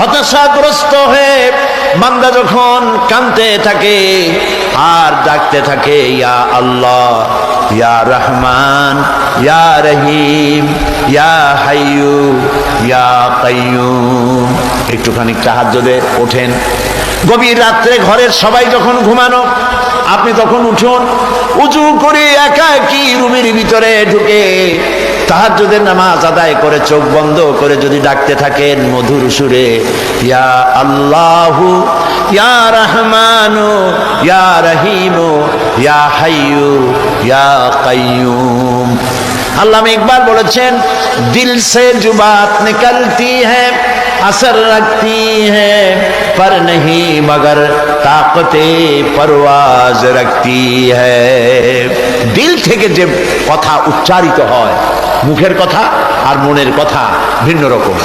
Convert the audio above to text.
হতাশাগ্রস্ত হয়ে বান্দা যখন কাঁদতে থাকে আর ডাকতে থাকে, ইয়া আল্লাহ, ইয়া রহমান, ইয়া রহিম, ইয়া হাইয়ু, ইয়া কাইয়ুম। একটুখানি তাহাজ্জুদে ওঠেন, গভীর রাত্রে ঘরের সবাই যখন ঘুমানো, আপনি তখন উঠুন, উজু করে একা একই রুমের ভিতরে ঢুকে তাহাজ্জুদের নামাজ আদায় করে চোখ বন্ধ করে যদি ডাকতে থাকেন মধুর সুরে, ইয়া আল্লাহু, ইয়া রহমানু, ইয়া রহিমু, ইয়া হাইয়ু, ইয়া কাইয়ুম। আল্লামা ইকবাল বলেছেন, দিল সে जो बात निकलती है असर रखती है पर नहीं मगर ताकते परवाज रखती है। দিল থেকে যে কথা উচ্চারিত হয়, মুখের কথা আর মনের কথা ভিন্ন রকম।